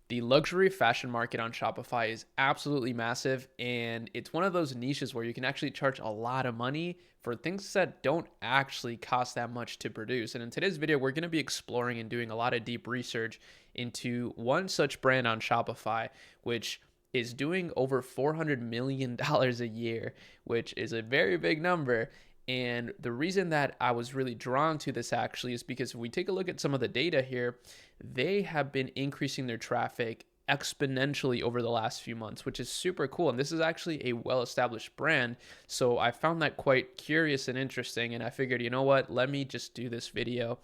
The luxury fashion market on Shopify is absolutely massive, and it's one of those niches where you can actually charge a lot of money for things that don't actually cost that much to produce. And in today's video, we're going to be exploring and doing a lot of deep research into one such brand on Shopify, which is doing over $400 million a year, which is a very big number. And the reason that I was really drawn to this actually is because if we take a look at some of the data here, they have been increasing their traffic exponentially over the last few months, which is super cool. And this is actually a well-established brand. So I found that quite curious and interesting. And I figured, you know what, let me just do this video,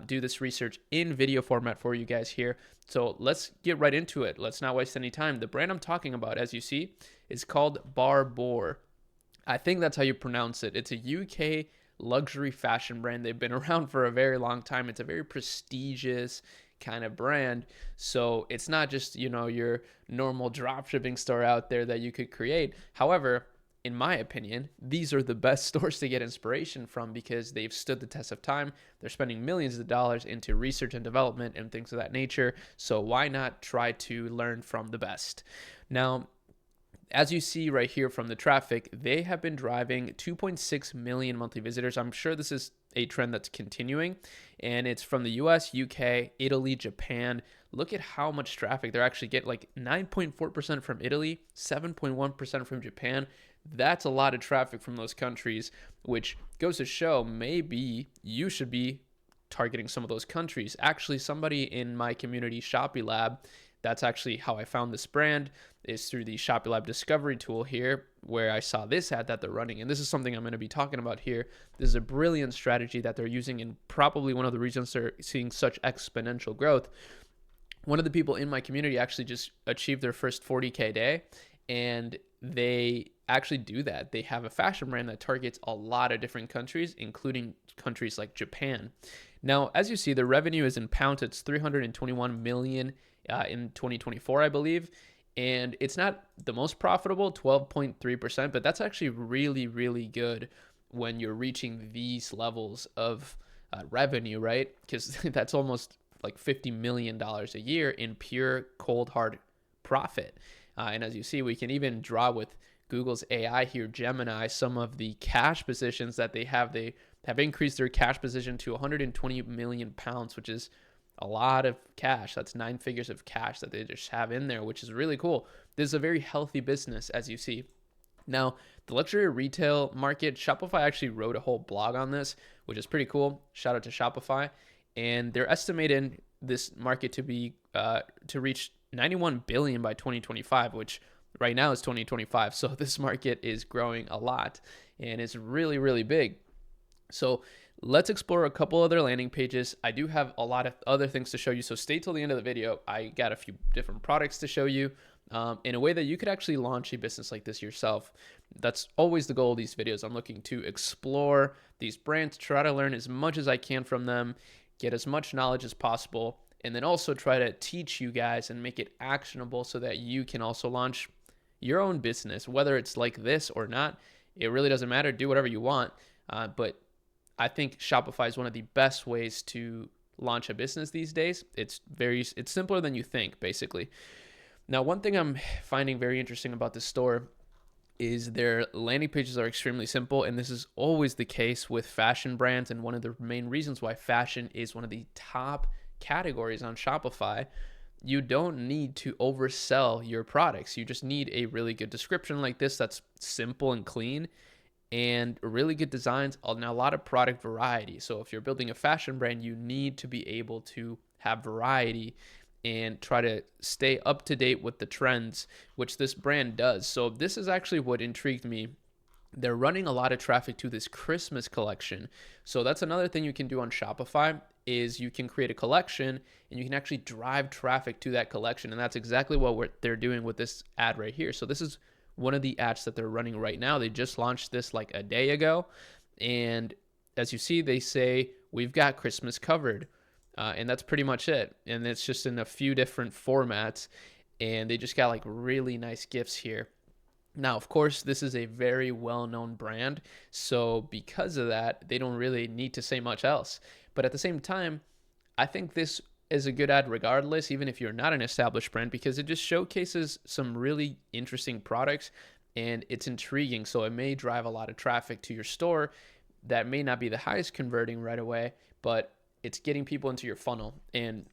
do this research in video format for you guys here. So let's get right into it. Let's not waste any time. The brand I'm talking about, as you see, is called Barbour. I think that's how you pronounce it. It's a UK luxury fashion brand. They've been around for a very long time. It's a very prestigious kind of brand. So it's not just, your normal drop shipping store out there that you could create. However, in my opinion, these are the best stores to get inspiration from because they've stood the test of time. They're spending millions of dollars into research and development and things of that nature. So why not try to learn from the best? Now, as you see right here from the traffic, they have been driving 2.6 million monthly visitors. I'm sure this is a trend that's continuing, and it's from the US, UK, Italy, Japan. Look at how much traffic they're actually getting, like 9.4% from Italy, 7.1% from Japan. That's a lot of traffic from those countries, which goes to show maybe you should be targeting some of those countries. Actually, somebody in my community, Shopify Lab, that's actually how I found this brand, is through the Shopify Lab discovery tool here, where I saw this ad that they're running. And this is something I'm going to be talking about here. This is a brilliant strategy that they're using, and probably one of the reasons they're seeing such exponential growth. One of the people in my community actually just achieved their first 40K day, and they actually do that. They have a fashion brand that targets a lot of different countries, including countries like Japan. Now, as you see, the revenue is in pounds. It's 321 million in 2024, I believe. And it's not the most profitable, 12.3%, but that's actually really, really good when you're reaching these levels of revenue, right? Because that's almost like $50 million a year in pure cold hard profit. And as you see, we can even draw with Google's AI here, Gemini, some of the cash positions that they have. They have increased their cash position to 120 million pounds, which is a lot of cash. That's 9 figures of cash that they just have in there, which is really cool. This is a very healthy business, as you see. Now, the luxury retail market, Shopify actually wrote a whole blog on this, which is pretty cool. Shout out to Shopify. And they're estimating this market to be to reach 91 billion by 2025, which right now is 2025. So this market is growing a lot and it's really, really big. So let's explore a couple other landing pages. I do have a lot of other things to show you, so stay till the end of the video. I got a few different products to show you in a way that you could actually launch a business like this yourself. That's always the goal of these videos. I'm looking to explore these brands, try to learn as much as I can from them, get as much knowledge as possible, and then also try to teach you guys and make it actionable so that you can also launch your own business, whether it's like this or not. It really doesn't matter. Do whatever you want. But I think Shopify is one of the best ways to launch a business these days. It's simpler than you think, basically. Now, one thing I'm finding very interesting about this store is their landing pages are extremely simple, and this is always the case with fashion brands, and one of the main reasons why fashion is one of the top categories on Shopify. You don't need to oversell your products. You just need a really good description like this that's simple and clean, and really good designs, and a lot of product variety. So if you're building a fashion brand, you need to be able to have variety and try to stay up to date with the trends, which this brand does. So this is actually what intrigued me. They're running a lot of traffic to this Christmas collection. So that's another thing you can do on Shopify is you can create a collection and you can actually drive traffic to that collection. And that's exactly what they're doing with this ad right here. So this is one of the ads that they're running right now. They just launched this like a day ago. And as you see, they say, we've got Christmas covered. And that's pretty much it. And it's just in a few different formats. And they just got like really nice gifts here. Now, of course, this is a very well-known brand. So because of that, they don't really need to say much else. But at the same time, I think this is a good ad regardless, even if you're not an established brand, because it just showcases some really interesting products and it's intriguing. So it may drive a lot of traffic to your store that may not be the highest converting right away, but it's getting people into your funnel. And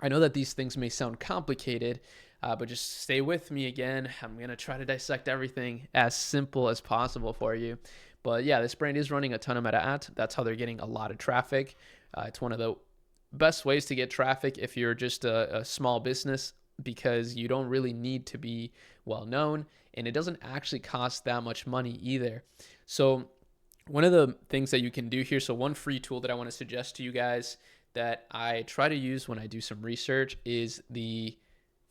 I know that these things may sound complicated, but just stay with me again. I'm going to try to dissect everything as simple as possible for you. But yeah, this brand is running a ton of meta ads. That's how they're getting a lot of traffic. It's one of the best ways to get traffic if you're just a small business, because you don't really need to be well known and it doesn't actually cost that much money either. So one of the things that you can do here, so one free tool that I want to suggest to you guys that I try to use when I do some research is the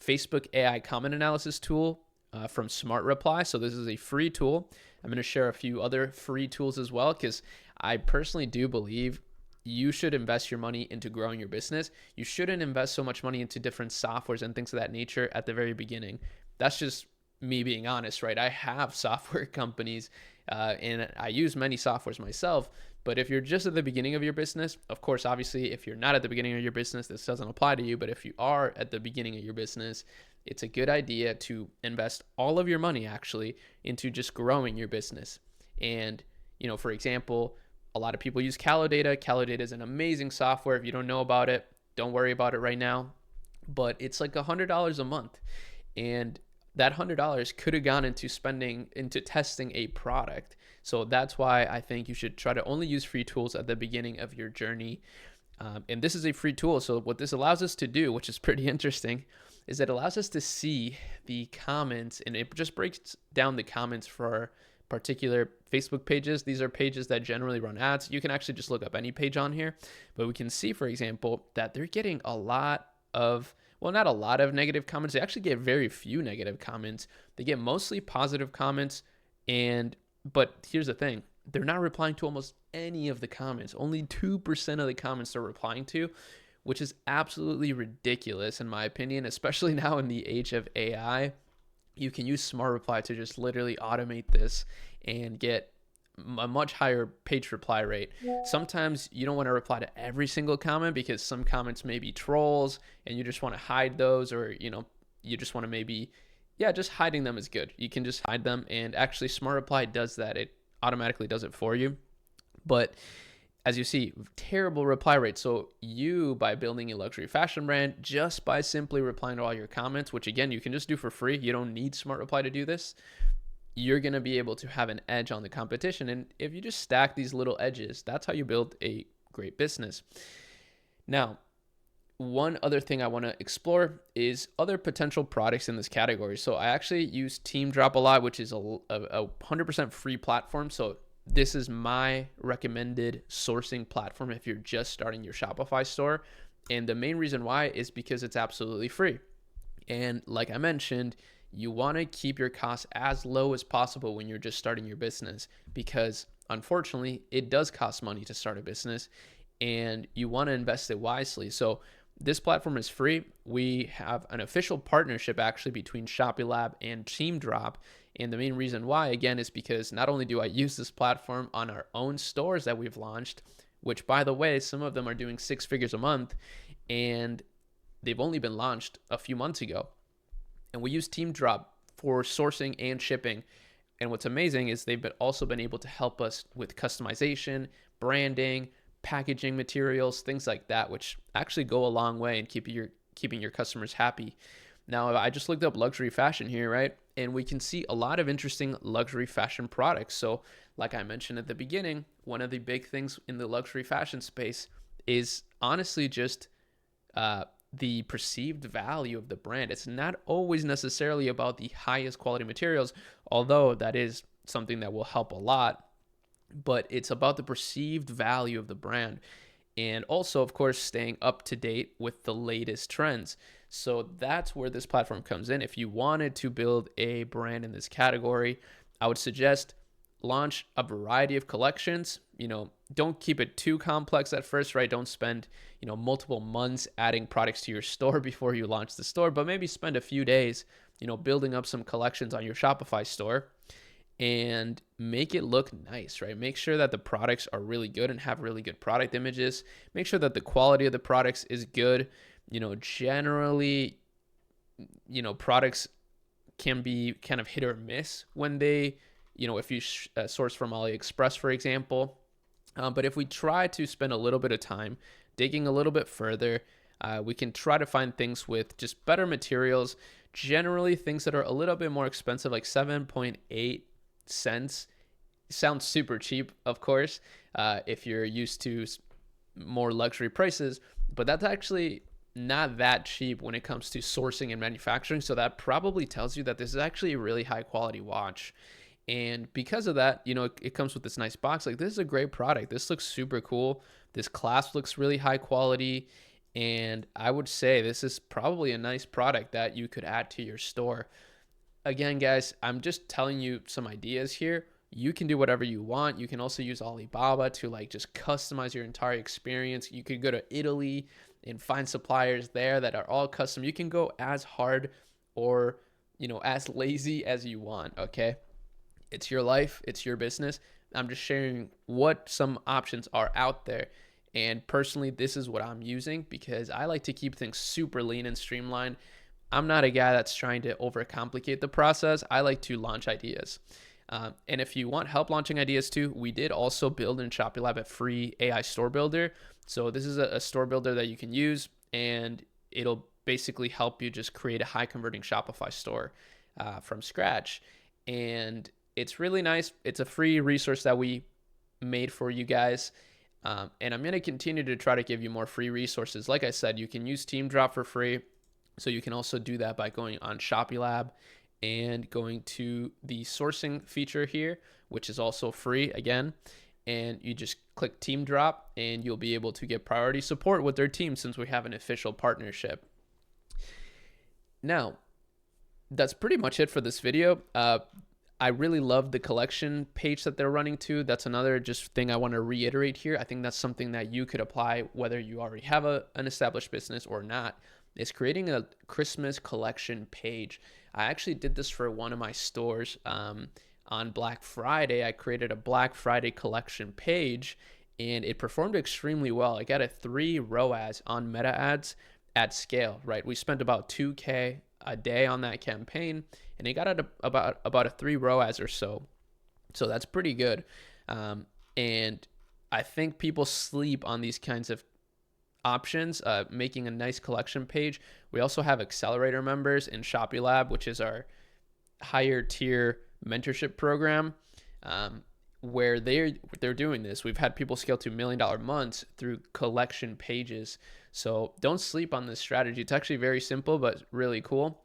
Facebook AI comment analysis tool from Smart Reply. So this is a free tool. I'm going to share a few other free tools as well, because I personally do believe you should invest your money into growing your business. You shouldn't invest so much money into different softwares and things of that nature at the very beginning. That's just me being honest, right? I have software companies and I use many softwares myself. But if you're just at the beginning of your business, of course, obviously, if you're not at the beginning of your business, this doesn't apply to you. But if you are at the beginning of your business, it's a good idea to invest all of your money actually into just growing your business. And, for example, a lot of people use Calodata. Calodata is an amazing software. If you don't know about it, don't worry about it right now. But it's like $100 a month. And that $100 could have gone into testing a product. So that's why I think you should try to only use free tools at the beginning of your journey. And this is a free tool. So what this allows us to do, which is pretty interesting, is it allows us to see the comments, and it just breaks down the comments for particular Facebook pages. These are pages that generally run ads. You can actually just look up any page on here, but we can see, for example, that they're getting a lot of, well, not a lot of negative comments. They actually get very few negative comments. They get mostly positive comments. But here's the thing, they're not replying to almost any of the comments. Only 2% of the comments they're replying to, which is absolutely ridiculous in my opinion, especially now in the age of AI. You can use Smart Reply to just literally automate this and get a much higher page reply rate. Sometimes you don't want to reply to every single comment because some comments may be trolls and you just want to hide those, or you just want to maybe, just hiding them is good. You can just hide them, and actually Smart Reply does that. It automatically does it for you. But as you see, terrible reply rate. So you, by building a luxury fashion brand, just by simply replying to all your comments, which again, you can just do for free. You don't need Smart Reply to do this. You're going to be able to have an edge on the competition. And if you just stack these little edges, that's how you build a great business. Now, one other thing I want to explore is other potential products in this category. So I actually use Team Drop a lot, which is a 100% free platform. So this is my recommended sourcing platform if you're just starting your Shopify store. And the main reason why is because it's absolutely free. And like I mentioned, you want to keep your costs as low as possible when you're just starting your business, because unfortunately it does cost money to start a business and you want to invest it wisely. So this platform is free. We have an official partnership actually between ShopiLab and Team Drop. And the main reason why, again, is because not only do I use this platform on our own stores that we've launched, which by the way, some of them are doing 6 figures a month, and they've only been launched a few months ago. And we use Team Drop for sourcing and shipping. And what's amazing is they've also been able to help us with customization, branding, packaging materials, things like that, which actually go a long way in keeping your customers happy. Now, I just looked up luxury fashion here, right? And we can see a lot of interesting luxury fashion products. So like I mentioned at the beginning, one of the big things in the luxury fashion space is honestly just the perceived value of the brand. It's not always necessarily about the highest quality materials, although that is something that will help a lot, but it's about the perceived value of the brand. And also, of course, staying up to date with the latest trends. So that's where this platform comes in. If you wanted to build a brand in this category, I would suggest launch a variety of collections. Don't keep it too complex at first, right? Don't spend, multiple months adding products to your store before you launch the store, but maybe spend a few days, building up some collections on your Shopify store and make it look nice, right? Make sure that the products are really good and have really good product images. Make sure that the quality of the products is good. Generally, products can be kind of hit or miss when they, if you source from AliExpress, for example. But if we try to spend a little bit of time digging a little bit further, we can try to find things with just better materials. Generally, things that are a little bit more expensive, like 7.8 cents, sounds super cheap, of course, if you're used to more luxury prices, but that's actually not that cheap when it comes to sourcing and manufacturing. So that probably tells you that this is actually a really high quality watch. And because of that, it comes with this nice box. Like, this is a great product. This looks super cool. This clasp looks really high quality. And I would say this is probably a nice product that you could add to your store. Again, guys, I'm just telling you some ideas here. You can do whatever you want. You can also use Alibaba to just customize your entire experience. You could go to Italy and find suppliers there that are all custom. You can go as hard or, as lazy as you want, okay? It's your life, it's your business. I'm just sharing what some options are out there. And personally, this is what I'm using because I like to keep things super lean and streamlined. I'm not a guy that's trying to overcomplicate the process. I like to launch ideas. And if you want help launching ideas too, we did also build in Shopify a free AI store builder. So this is a store builder that you can use, and it'll basically help you just create a high converting Shopify store from scratch. And it's really nice. It's a free resource that we made for you guys. And I'm going to continue to try to give you more free resources. Like I said, you can use TeamDrop for free. So you can also do that by going on ShopiLab and going to the sourcing feature here, which is also free again. And you just click TeamDrop and you'll be able to get priority support with their team since we have an official partnership. Now, that's pretty much it for this video. I really love the collection page that they're running too. That's another just thing I want to reiterate here. I think that's something that you could apply whether you already have an established business or not. Is creating a Christmas collection page. I actually did this for one of my stores on Black Friday. I created a Black Friday collection page and it performed extremely well. I got a 3 ROAS on meta ads at scale, right? We spent about $2K a day on that campaign and it got at about a 3 ROAS or so. So that's pretty good. And I think people sleep on these kinds of options, making a nice collection page. We also have accelerator members in ShopiLab, which is our higher tier mentorship program, where they're doing this. We've had people scale to $1 million months through collection pages. So don't sleep on this strategy. It's actually very simple, but really cool.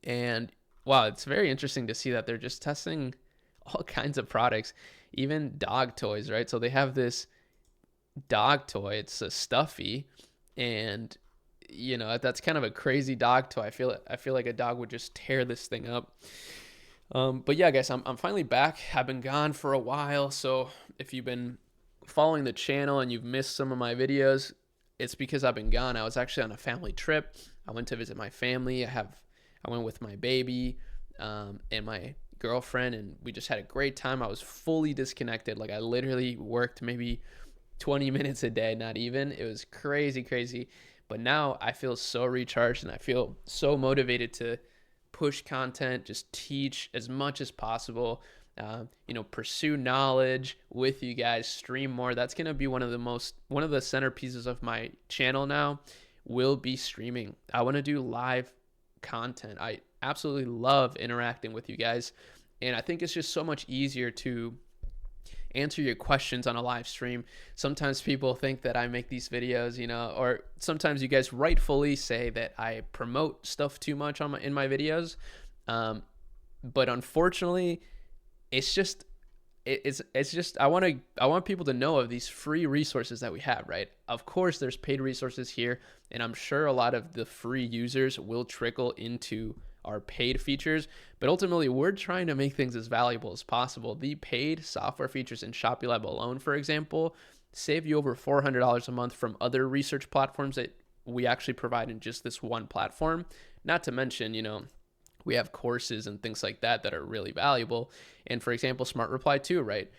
And wow, it's very interesting to see that they're just testing all kinds of products, even dog toys, right? So they have this dog toy. It's a stuffy, and that's kind of a crazy dog toy. I feel like a dog would just tear this thing up. But yeah, guys, I'm finally back. I've been gone for a while, so if you've been following the channel and you've missed some of my videos, it's because I've been gone. I was actually on a family trip. I went to visit my family. I went with my baby and my girlfriend, and we just had a great time. I was fully disconnected. Like, I literally worked maybe 20 minutes a day, not even. It was crazy. But now I feel so recharged and I feel so motivated to push content, just teach as much as possible, pursue knowledge with you guys, stream more. That's going to be one of the centerpieces of my channel now will be streaming. I want to do live content. I absolutely love interacting with you guys. And I think it's just so much easier to answer your questions on a live stream. Sometimes people think that I make these videos, or sometimes you guys rightfully say that I promote stuff too much in my videos. But unfortunately, it's just I want people to know of these free resources that we have, right? Of course, there's paid resources here, and I'm sure a lot of the free users will trickle into our paid features, but ultimately we're trying to make things as valuable as possible. The paid software features in ShopiLab alone, for example, save you over $400 a month from other research platforms that we actually provide in just this one platform. Not to mention, we have courses and things like that that are really valuable. And for example, Smart Reply 2, right?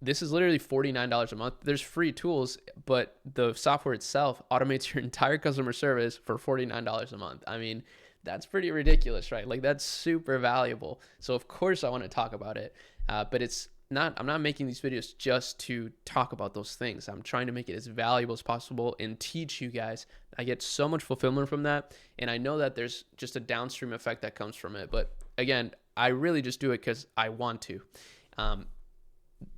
this is literally $49 a month. There's free tools, but the software itself automates your entire customer service for $49 a month. I mean, that's pretty ridiculous, right? Like, that's super valuable. So of course I want to talk about it, but I'm not making these videos just to talk about those things. I'm trying to make it as valuable as possible and teach you guys. I get so much fulfillment from that. And I know that there's just a downstream effect that comes from it. But again, I really just do it because I want to.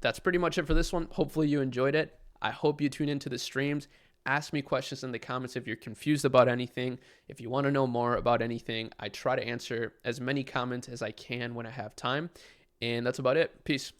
That's pretty much it for this one. Hopefully you enjoyed it. I hope you tune into the streams. Ask me questions in the comments if you're confused about anything. If you want to know more about anything, I try to answer as many comments as I can when I have time. And that's about it. Peace.